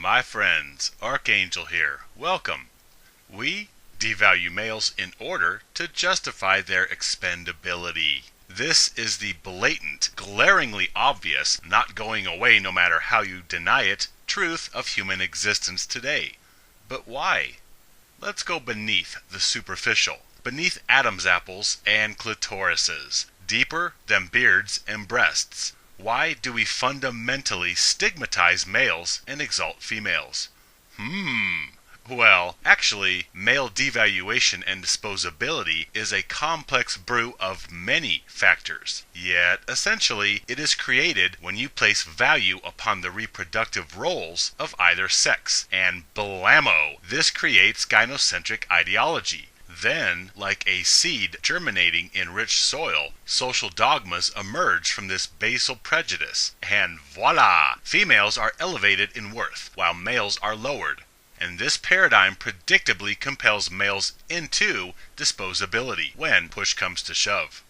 My friends, Archangel here. Welcome. We devalue males in order to justify their expendability. This is the blatant, glaringly obvious, not going away no matter how you deny it, truth of human existence today. But why? Let's go beneath the superficial, beneath Adam's apples and clitorises, deeper than beards and breasts. Why do we fundamentally stigmatize males and exalt females? Well, actually, male devaluation and disposability is a complex brew of many factors. Yet, essentially, it is created when you place value upon the reproductive roles of either sex. And blammo! This creates gynocentric ideology. Then, like a seed germinating in rich soil, social dogmas emerge from this basal prejudice. And voila! Females are elevated in worth, while males are lowered. And this paradigm predictably compels males into disposability when push comes to shove.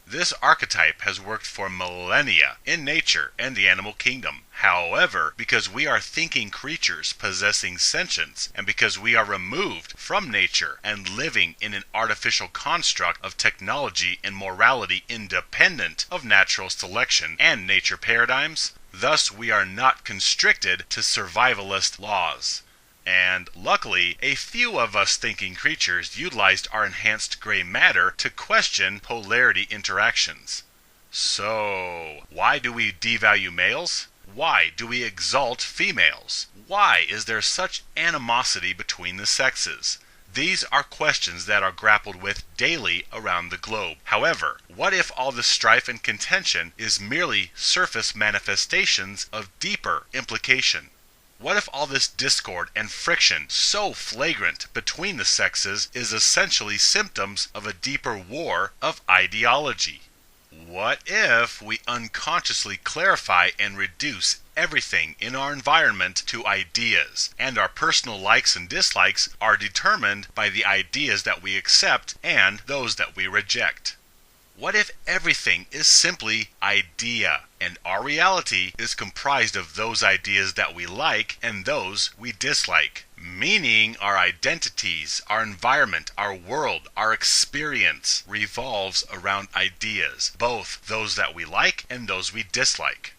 This archetype has worked for millennia in nature and the animal kingdom. However, because we are thinking creatures possessing sentience, and because we are removed from nature and living in an artificial construct of technology and morality independent of natural selection and nature paradigms, thus we are not constricted to survivalist laws. And luckily, a few of us thinking creatures utilized our enhanced gray matter to question polarity interactions. So, why do we devalue males? Why do we exalt females? Why is there such animosity between the sexes? These are questions that are grappled with daily around the globe. However, what if all the strife and contention is merely surface manifestations of deeper implication? What if all this discord and friction, so flagrant between the sexes, is essentially symptoms of a deeper war of ideology? What if we unconsciously clarify and reduce everything in our environment to ideas, and our personal likes and dislikes are determined by the ideas that we accept and those that we reject? What if everything is simply idea, and our reality is comprised of those ideas that we like and those we dislike? Meaning our identities, our environment, our world, our experience revolves around ideas, both those that we like and those we dislike.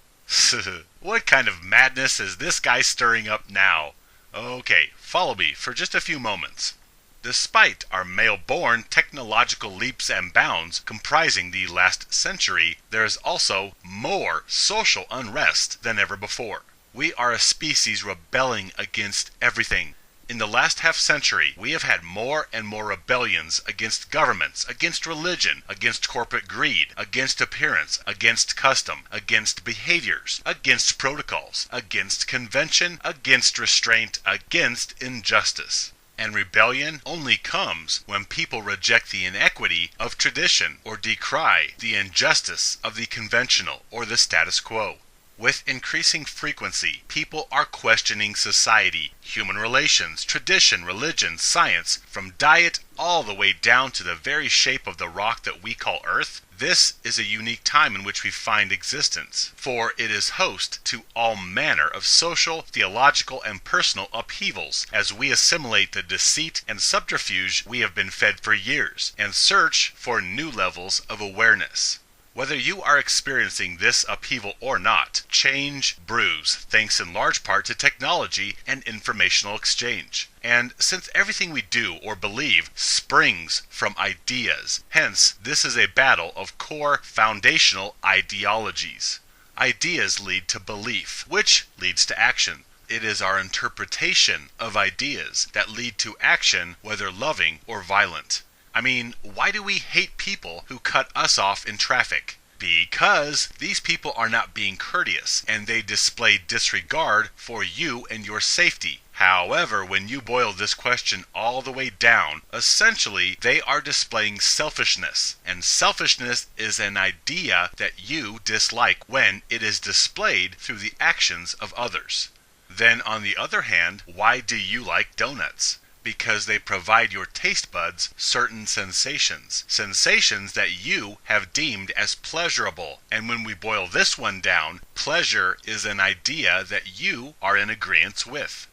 What kind of madness is this guy stirring up now? Okay, follow me for just a few moments. Despite our male-born technological leaps and bounds comprising the last century, there is also more social unrest than ever before. We are a species rebelling against everything. In the last half-century, we have had more and more rebellions against governments, against religion, against corporate greed, against appearance, against custom, against behaviors, against protocols, against convention, against restraint, against injustice. And rebellion only comes when people reject the inequity of tradition or decry the injustice of the conventional or the status quo. With increasing frequency, people are questioning society, human relations, tradition, religion, science, from diet all the way down to the very shape of the rock that we call Earth. This is a unique time in which we find existence, for it is host to all manner of social, theological, and personal upheavals as we assimilate the deceit and subterfuge we have been fed for years and search for new levels of awareness. Whether you are experiencing this upheaval or not, change brews thanks in large part to technology and informational exchange. And since everything we do or believe springs from ideas, hence this is a battle of core foundational ideologies. Ideas lead to belief, which leads to action. It is our interpretation of ideas that lead to action, whether loving or violent. I mean, why do we hate people who cut us off in traffic? Because these people are not being courteous, and they display disregard for you and your safety. However, when you boil this question all the way down, essentially they are displaying selfishness. And selfishness is an idea that you dislike when it is displayed through the actions of others. Then on the other hand, why do you like donuts? because they provide your taste buds certain sensations. Sensations that you have deemed as pleasurable. And when we boil this one down, pleasure is an idea that you are in agreement with.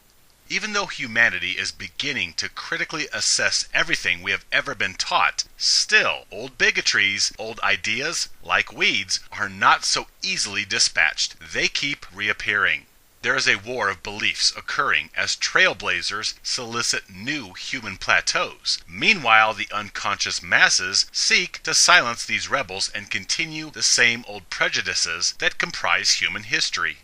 Even though humanity is beginning to critically assess everything we have ever been taught, still, old bigotries, old ideas, like weeds, are not so easily dispatched. They keep reappearing. There is a war of beliefs occurring as trailblazers solicit new human plateaus. Meanwhile, the unconscious masses seek to silence these rebels and continue the same old prejudices that comprise human history.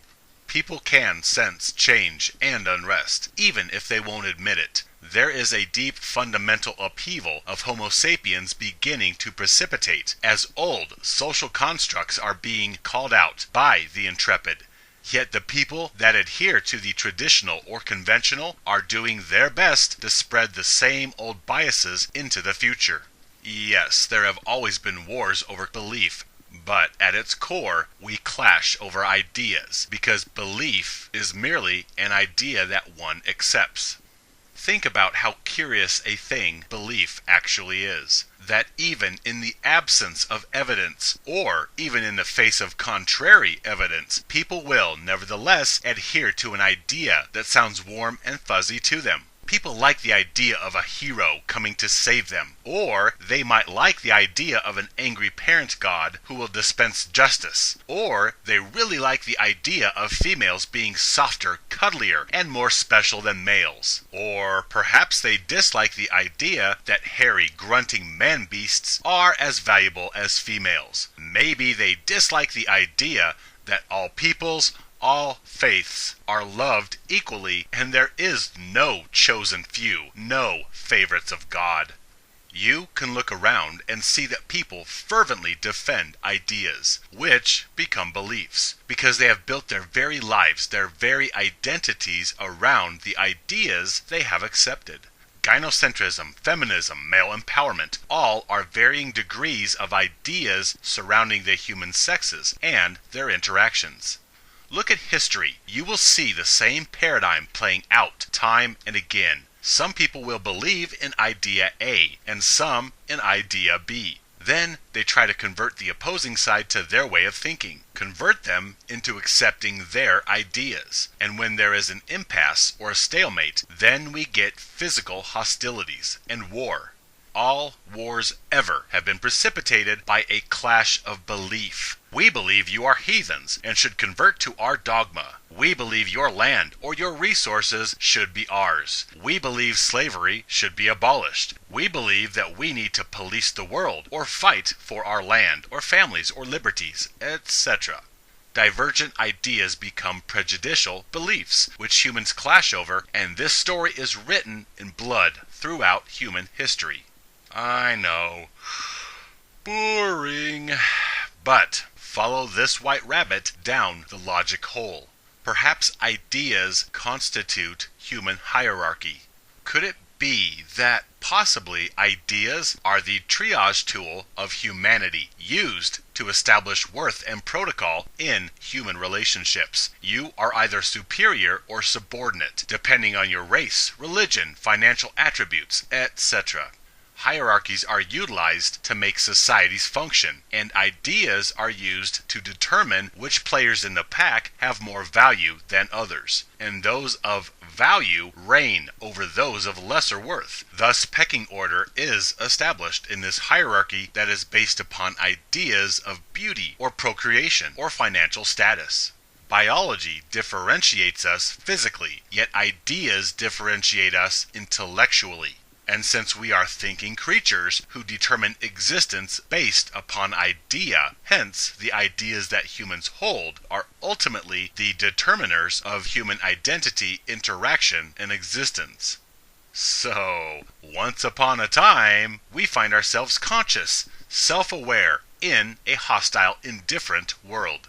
People can sense change and unrest, even if they won't admit it. There is a deep fundamental upheaval of Homo sapiens beginning to precipitate as old social constructs are being called out by the intrepid. Yet the people that adhere to the traditional or conventional are doing their best to spread the same old biases into the future. Yes, there have always been wars over belief. But at its core, we clash over ideas, because belief is merely an idea that one accepts. Think about how curious a thing belief actually is. That even in the absence of evidence, or even in the face of contrary evidence, people will nevertheless adhere to an idea that sounds warm and fuzzy to them. People like the idea of a hero coming to save them, or they might like the idea of an angry parent god who will dispense justice, or they really like the idea of females being softer, cuddlier, and more special than males. Or perhaps they dislike the idea that hairy, grunting man-beasts are as valuable as females. Maybe they dislike the idea that all peoples, all faiths are loved equally, and there is no chosen few, no favorites of God. You can look around and see that people fervently defend ideas, which become beliefs, because they have built their very lives, their very identities around the ideas they have accepted. Gynocentrism, feminism, male empowerment, all are varying degrees of ideas surrounding the human sexes and their interactions. Look at history. You will see the same paradigm playing out time and again. Some people will believe in idea A, and some in idea B. Then they try to convert the opposing side to their way of thinking, convert them into accepting their ideas. And when there is an impasse or a stalemate, then we get physical hostilities and war. All wars ever have been precipitated by a clash of belief. We believe you are heathens and should convert to our dogma. We believe your land or your resources should be ours. We believe slavery should be abolished. We believe that we need to police the world or fight for our land or families or liberties, etc. Divergent ideas become prejudicial beliefs, which humans clash over, and this story is written in blood throughout human history. I know. Boring. But follow this white rabbit down the logic hole. Perhaps ideas constitute human hierarchy. Could it be that possibly ideas are the triage tool of humanity, used to establish worth and protocol in human relationships? You are either superior or subordinate, depending on your race, religion, financial attributes, etc. Hierarchies are utilized to make societies function, and ideas are used to determine which players in the pack have more value than others, and those of value reign over those of lesser worth. Thus, pecking order is established in this hierarchy that is based upon ideas of beauty or procreation or financial status. Biology differentiates us physically, yet ideas differentiate us intellectually. And since we are thinking creatures who determine existence based upon idea, hence the ideas that humans hold are ultimately the determiners of human identity, interaction, and existence. So, once upon a time, we find ourselves conscious, self-aware, in a hostile, indifferent world.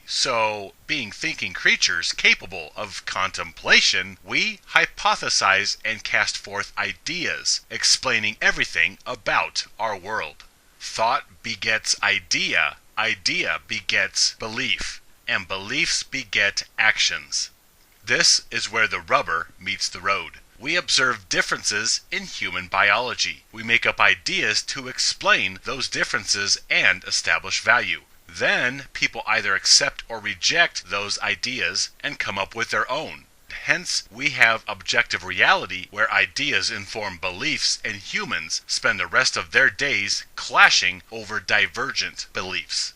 So, being thinking creatures capable of contemplation, we hypothesize and cast forth ideas, explaining everything about our world. Thought begets idea, idea begets belief, and beliefs beget actions. This is where the rubber meets the road. We observe differences in human biology. We make up ideas to explain those differences and establish value. Then people either accept or reject those ideas and come up with their own. Hence, we have objective reality where ideas inform beliefs and humans spend the rest of their days clashing over divergent beliefs.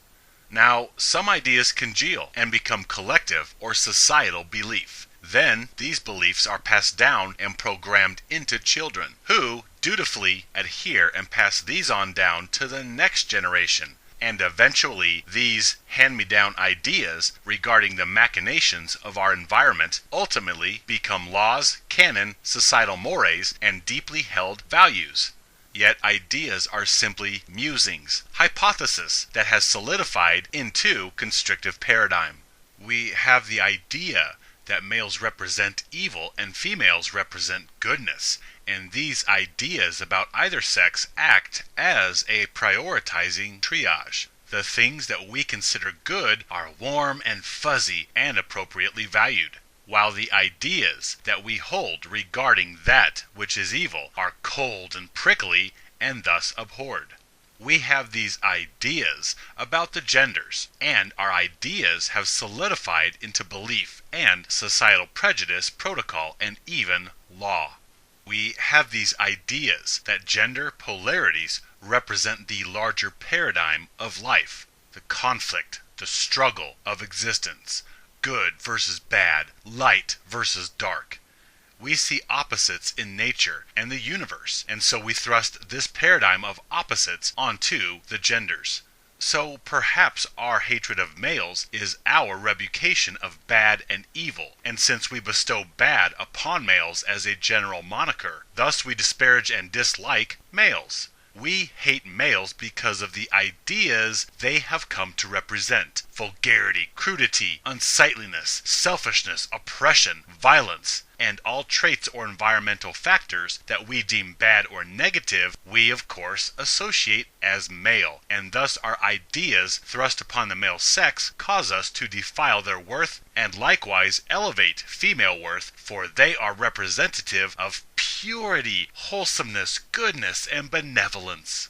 Now, some ideas congeal and become collective or societal belief. Then, these beliefs are passed down and programmed into children, who dutifully adhere and pass these on down to the next generation. And eventually, these hand-me-down ideas regarding the machinations of our environment ultimately become laws, canon, societal mores, and deeply held values. Yet ideas are simply musings, hypothesis that has solidified into constrictive paradigm. We have the idea that males represent evil and females represent goodness, and these ideas about either sex act as a prioritizing triage. The things that we consider good are warm and fuzzy and appropriately valued, while the ideas that we hold regarding that which is evil are cold and prickly and thus abhorred. We have these ideas about the genders, and our ideas have solidified into belief and societal prejudice, protocol, and even law. We have these ideas that gender polarities represent the larger paradigm of life, the conflict, the struggle of existence, good versus bad, light versus dark. We see opposites in nature and the universe, and so we thrust this paradigm of opposites onto the genders. So perhaps our hatred of males is our revocation of bad and evil, and since we bestow bad upon males as a general moniker, thus we disparage and dislike males. We hate males because of the ideas they have come to represent: vulgarity, crudity, unsightliness, selfishness, oppression, violence, and all traits or environmental factors that we deem bad or negative, we of course associate as male, and thus our ideas thrust upon the male sex cause us to defile their worth and likewise elevate female worth, for they are representative of purity, wholesomeness, goodness, and benevolence.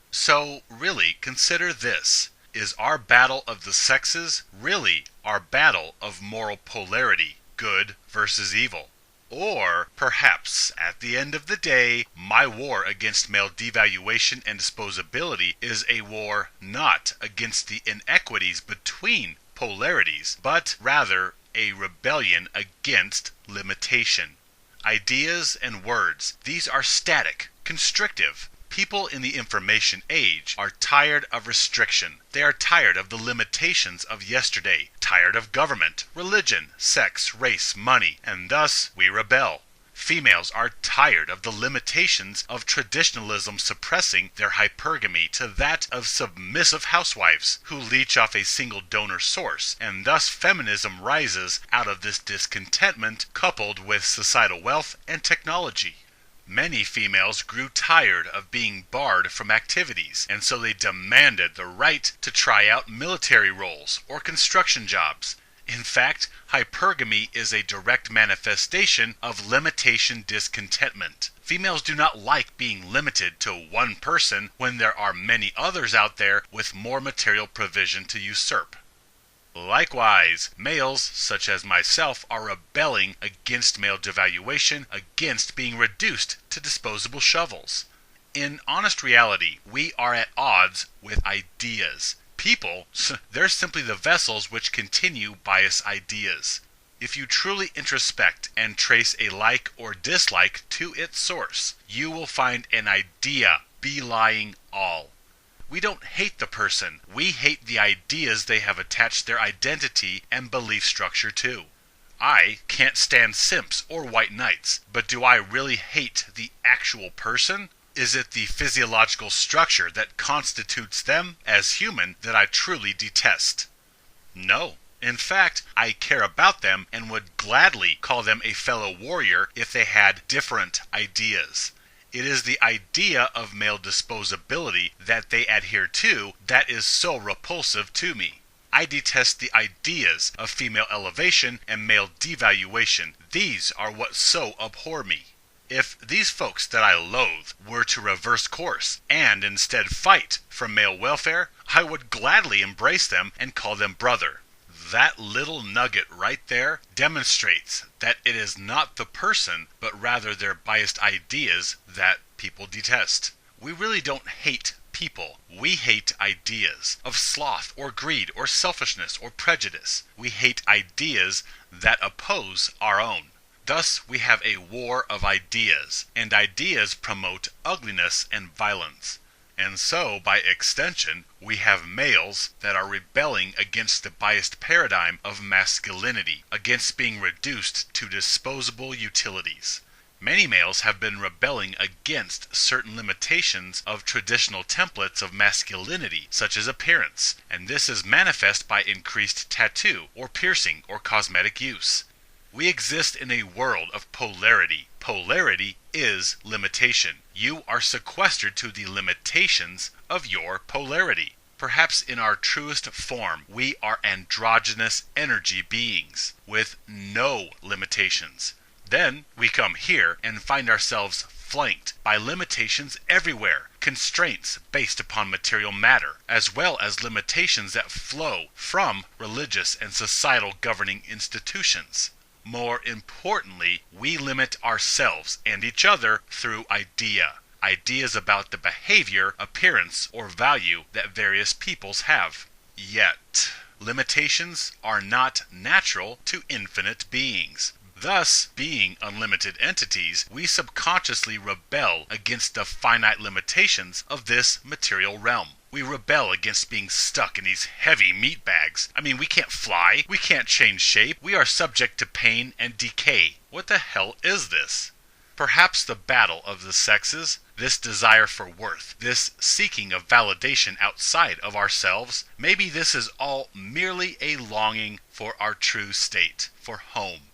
So really consider this. Is our battle of the sexes really our battle of moral polarity, good versus evil? Or perhaps, at the end of the day, my war against male devaluation and disposability is a war not against the inequities between polarities, but rather a rebellion against limitation. Ideas and words, these are static, constrictive. People in the information age are tired of restriction. They are tired of the limitations of yesterday, tired of government, religion, sex, race, money, and thus we rebel. Females are tired of the limitations of traditionalism suppressing their hypergamy to that of submissive housewives who leech off a single donor source, and thus feminism rises out of this discontentment coupled with societal wealth and technology. Many females grew tired of being barred from activities, and so they demanded the right to try out military roles or construction jobs. In fact, hypergamy is a direct manifestation of limitation discontentment. Females do not like being limited to one person when there are many others out there with more material provision to usurp. Likewise, males, such as myself, are rebelling against male devaluation, against being reduced to disposable shovels. In honest reality, we are at odds with ideas. People, they're simply the vessels which continue bias ideas. If you truly introspect and trace a like or dislike to its source, you will find an idea belying all. We don't hate the person, we hate the ideas they have attached their identity and belief structure to. I can't stand simps or white knights, but do I really hate the actual person? Is it the physiological structure that constitutes them as human that I truly detest? No. In fact, I care about them and would gladly call them a fellow warrior if they had different ideas. It is the idea of male disposability that they adhere to that is so repulsive to me. I detest the ideas of female elevation and male devaluation. These are what so abhor me. If these folks that I loathe were to reverse course and instead fight for male welfare, I would gladly embrace them and call them brother. That little nugget right there demonstrates that it is not the person, but rather their biased ideas that people detest. We really don't hate people. We hate ideas of sloth or greed or selfishness or prejudice. We hate ideas that oppose our own. Thus, we have a war of ideas, and ideas promote ugliness and violence. And so, by extension, we have males that are rebelling against the biased paradigm of masculinity, against being reduced to disposable utilities. Many males have been rebelling against certain limitations of traditional templates of masculinity, such as appearance, and this is manifest by increased tattoo, or piercing, or cosmetic use. We exist in a world of polarity. Polarity is limitation. You are sequestered to the limitations of your polarity. Perhaps in our truest form, we are androgynous energy beings with no limitations. Then we come here and find ourselves flanked by limitations everywhere, constraints based upon material matter, as well as limitations that flow from religious and societal governing institutions. More importantly, we limit ourselves and each other through ideas about the behavior, appearance, or value that various peoples have. Yet, limitations are not natural to infinite beings. Thus, being unlimited entities, we subconsciously rebel against the finite limitations of this material realm. We rebel against being stuck in these heavy meat bags. We can't fly, we can't change shape, we are subject to pain and decay. What the hell is this? Perhaps the battle of the sexes, this desire for worth, this seeking of validation outside of ourselves, maybe this is all merely a longing for our true state, for home.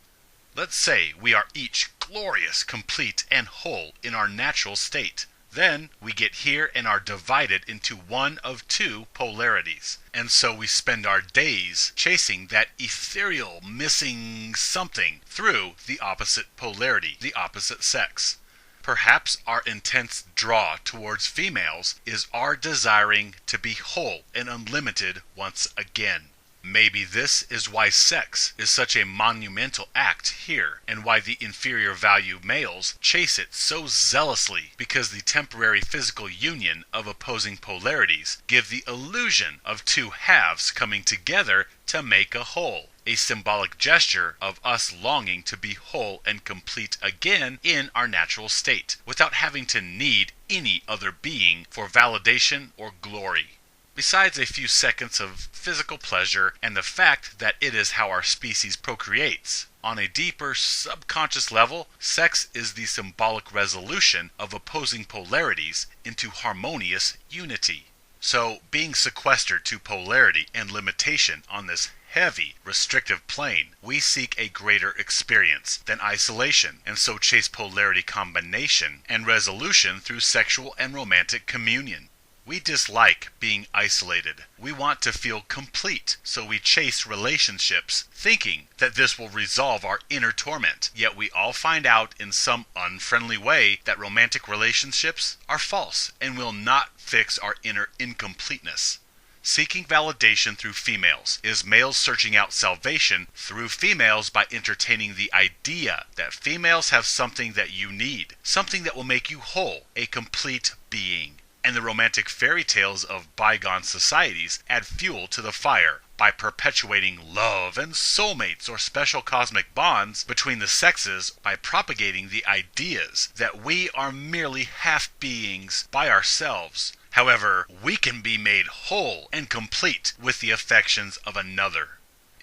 Let's say we are each glorious, complete, and whole in our natural state. Then we get here and are divided into one of two polarities. And so we spend our days chasing that ethereal missing something through the opposite polarity, the opposite sex. Perhaps our intense draw towards females is our desiring to be whole and unlimited once again. Maybe this is why sex is such a monumental act here, and why the inferior value males chase it so zealously, because the temporary physical union of opposing polarities give the illusion of two halves coming together to make a whole, a symbolic gesture of us longing to be whole and complete again in our natural state, without having to need any other being for validation or glory. Besides a few seconds of physical pleasure and the fact that it is how our species procreates, on a deeper subconscious level, sex is the symbolic resolution of opposing polarities into harmonious unity. So, being sequestered to polarity and limitation on this heavy, restrictive plane, we seek a greater experience than isolation, and so chase polarity combination and resolution through sexual and romantic communion. We dislike being isolated. We want to feel complete, so we chase relationships, thinking that this will resolve our inner torment. Yet we all find out in some unfriendly way that romantic relationships are false and will not fix our inner incompleteness. Seeking validation through females is males searching out salvation through females by entertaining the idea that females have something that you need, something that will make you whole, a complete being. And the romantic fairy tales of bygone societies add fuel to the fire by perpetuating love and soulmates or special cosmic bonds between the sexes by propagating the ideas that we are merely half beings by ourselves. However, we can be made whole and complete with the affections of another.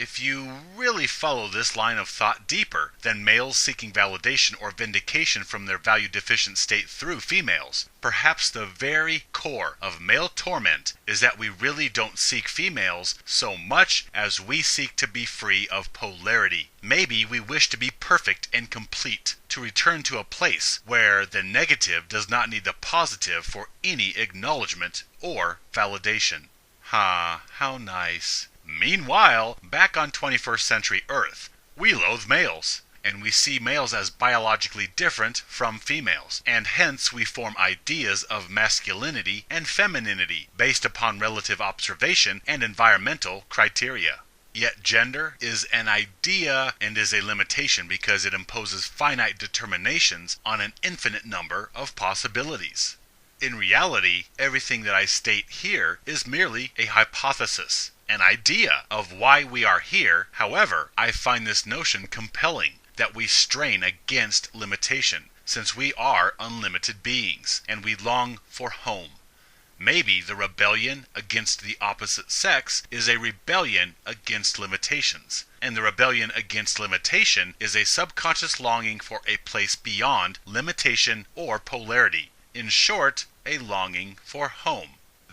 If you really follow this line of thought deeper than males seeking validation or vindication from their value-deficient state through females, perhaps the very core of male torment is that we really don't seek females so much as we seek to be free of polarity. Maybe we wish to be perfect and complete, to return to a place where the negative does not need the positive for any acknowledgement or validation. How nice. Meanwhile, back on 21st century Earth, we loathe males, and we see males as biologically different from females, and hence we form ideas of masculinity and femininity based upon relative observation and environmental criteria. Yet gender is an idea and is a limitation because it imposes finite determinations on an infinite number of possibilities. In reality, everything that I state here is merely a hypothesis, an idea of why we are here. However, I find this notion compelling, that we strain against limitation, since we are unlimited beings, and we long for home. Maybe the rebellion against the opposite sex is a rebellion against limitations, and the rebellion against limitation is a subconscious longing for a place beyond limitation or polarity. In short, a longing for home.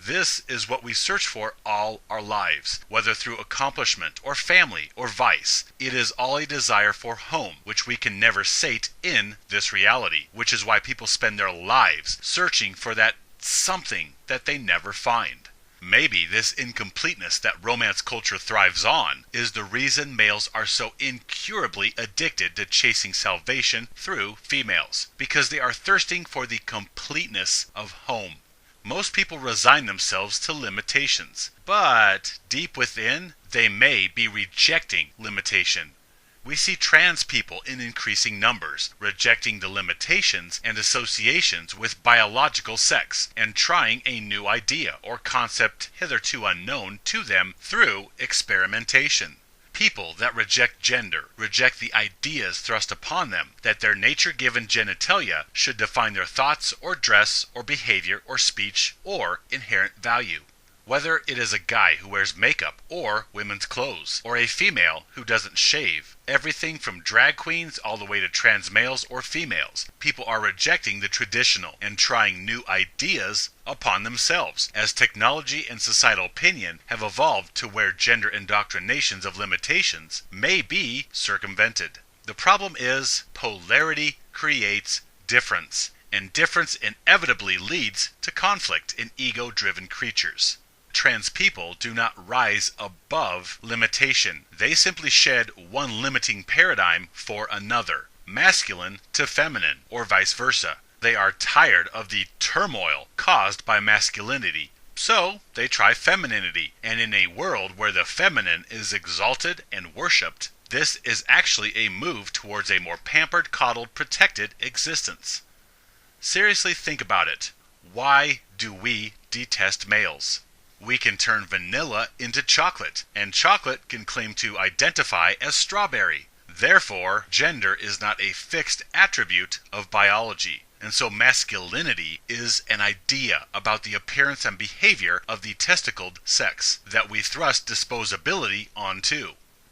This is what we search for all our lives, whether through accomplishment or family or vice. It is all a desire for home, which we can never sate in this reality, which is why people spend their lives searching for that something that they never find. Maybe this incompleteness that romance culture thrives on is the reason males are so incurably addicted to chasing salvation through females, because they are thirsting for the completeness of home. Most people resign themselves to limitations, but deep within, they may be rejecting limitation. We see trans people in increasing numbers, rejecting the limitations and associations with biological sex, and trying a new idea or concept hitherto unknown to them through experimentation. People that reject gender reject the ideas thrust upon them that their nature-given genitalia should define their thoughts or dress or behavior or speech or inherent value. Whether it is a guy who wears makeup or women's clothes, or a female who doesn't shave, everything from drag queens all the way to trans males or females, people are rejecting the traditional and trying new ideas upon themselves, as technology and societal opinion have evolved to where gender indoctrinations of limitations may be circumvented. The problem is polarity creates difference, and difference inevitably leads to conflict in ego-driven creatures. Trans people do not rise above limitation. They simply shed one limiting paradigm for another, masculine to feminine, or vice versa. They are tired of the turmoil caused by masculinity, so they try femininity. And in a world where the feminine is exalted and worshipped, this is actually a move towards a more pampered, coddled, protected existence. Seriously think about it. Why do we detest males? We can turn vanilla into chocolate, and chocolate can claim to identify as strawberry. Therefore, gender is not a fixed attribute of biology, and so masculinity is an idea about the appearance and behavior of the testicled sex that we thrust disposability onto.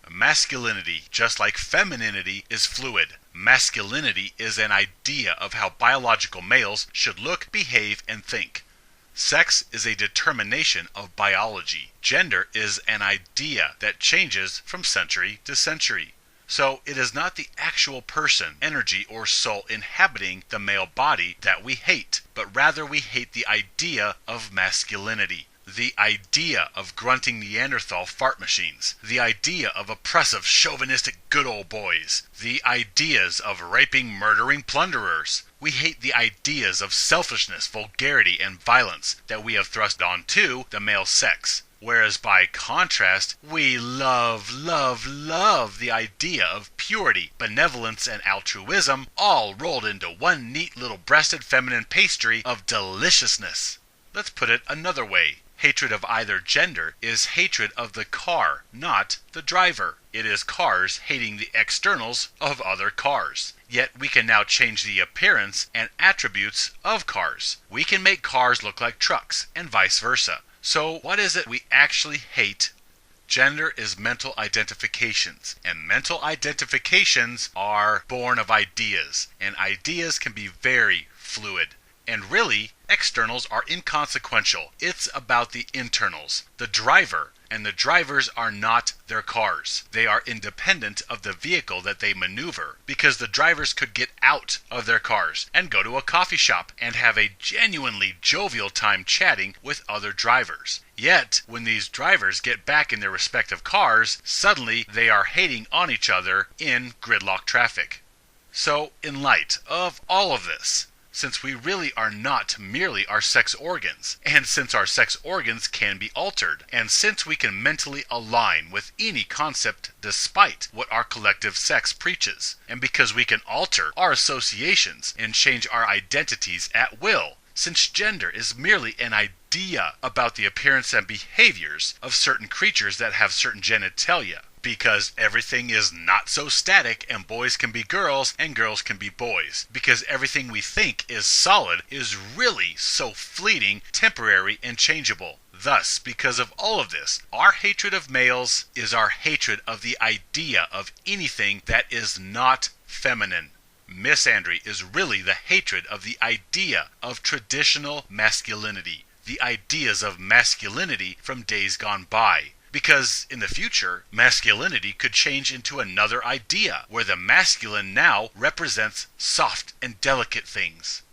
Masculinity, just like femininity, is fluid. Masculinity is an idea of how biological males should look, behave, and think. Sex is a determination of biology. Gender is an idea that changes from century to century. So it is not the actual person, energy, or soul inhabiting the male body that we hate, but rather we hate the idea of masculinity. The idea of grunting Neanderthal fart machines, the idea of oppressive, chauvinistic good old boys, the ideas of raping, murdering plunderers. We hate the ideas of selfishness, vulgarity, and violence that we have thrust onto the male sex. Whereas by contrast, we love the idea of purity, benevolence, and altruism, all rolled into one neat little breasted feminine pastry of deliciousness. Let's put it another way. Hatred of either gender is hatred of the car, not the driver. It is cars hating the externals of other cars. Yet we can now change the appearance and attributes of cars. We can make cars look like trucks, and vice versa. So what is it we actually hate? Gender is mental identifications, and mental identifications are born of ideas, and ideas can be very fluid. And really, externals are inconsequential. It's about the internals, the driver. And the drivers are not their cars. They are independent of the vehicle that they maneuver, because the drivers could get out of their cars and go to a coffee shop and have a genuinely jovial time chatting with other drivers. Yet, when these drivers get back in their respective cars, suddenly they are hating on each other in gridlock traffic. So, in light of all of this, since we really are not merely our sex organs, and since our sex organs can be altered, and since we can mentally align with any concept despite what our collective sex preaches, and because we can alter our associations and change our identities at will, since gender is merely an idea about the appearance and behaviors of certain creatures that have certain genitalia, because everything is not so static and boys can be girls and girls can be boys. Because everything we think is solid is really so fleeting, temporary, and changeable. Thus, because of all of this, our hatred of males is our hatred of the idea of anything that is not feminine. Misandry is really the hatred of the idea of traditional masculinity, the ideas of masculinity from days gone by. Because in the future, masculinity could change into another idea, where the masculine now represents soft and delicate things.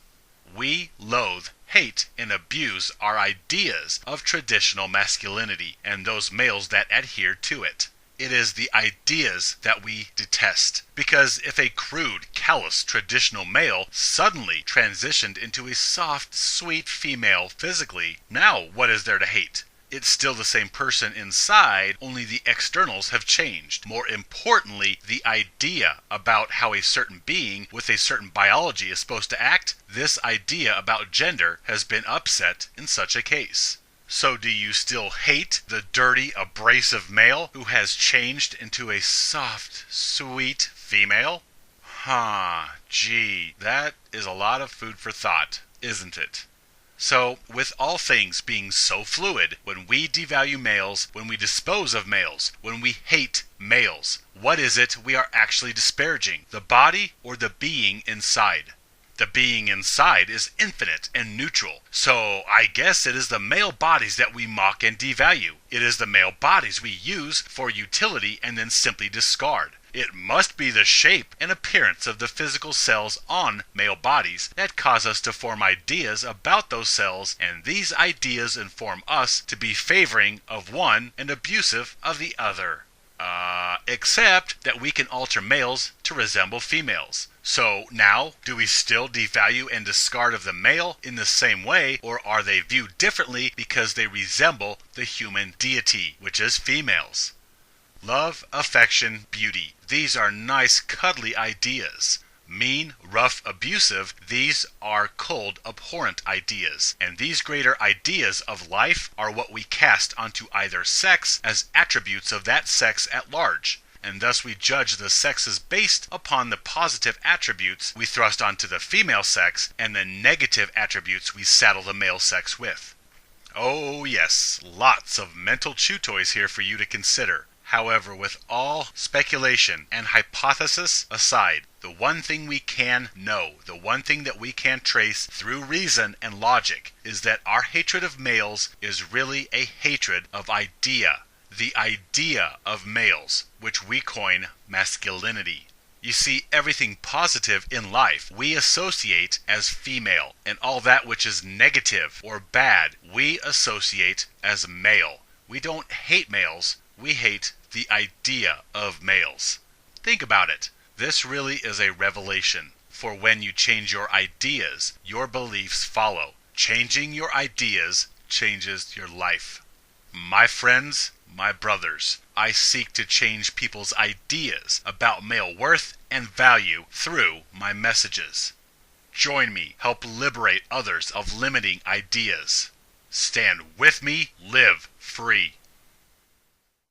We loathe, hate, and abuse our ideas of traditional masculinity, and those males that adhere to it. It is the ideas that we detest. Because if a crude, callous, traditional male suddenly transitioned into a soft, sweet female physically, now what is there to hate? It's still the same person inside, only the externals have changed. More importantly, the idea about how a certain being with a certain biology is supposed to act, this idea about gender has been upset in such a case. So do you still hate the dirty, abrasive male who has changed into a soft, sweet female? Gee, that is a lot of food for thought, isn't it? So, with all things being so fluid, when we devalue males, when we dispose of males, when we hate males, what is it we are actually disparaging? The body or the being inside? The being inside is infinite and neutral, so I guess it is the male bodies that we mock and devalue. It is the male bodies we use for utility and then simply discard. It must be the shape and appearance of the physical cells on male bodies that cause us to form ideas about those cells, and these ideas inform us to be favoring of one and abusive of the other. Except that we can alter males to resemble females. So now, do we still devalue and discard of the male in the same way, or are they viewed differently because they resemble the human deity, which is females? Love, affection, beauty. These are nice, cuddly ideas. Mean, rough, abusive, these are cold, abhorrent ideas. And these greater ideas of life are what we cast onto either sex as attributes of that sex at large. And thus we judge the sexes based upon the positive attributes we thrust onto the female sex and the negative attributes we saddle the male sex with. Oh yes, lots of mental chew toys here for you to consider. However, with all speculation and hypothesis aside, the one thing we can know, the one thing that we can trace through reason and logic, is that our hatred of males is really a hatred of idea. The idea of males, which we coin masculinity. You see, everything positive in life we associate as female, and all that which is negative or bad we associate as male. We don't hate males, we hate the idea of males. Think about it. This really is a revelation. For when you change your ideas, your beliefs follow. Changing your ideas changes your life. My friends, my brothers, I seek to change people's ideas about male worth and value through my messages. Join me, help liberate others of limiting ideas. Stand with me, live free.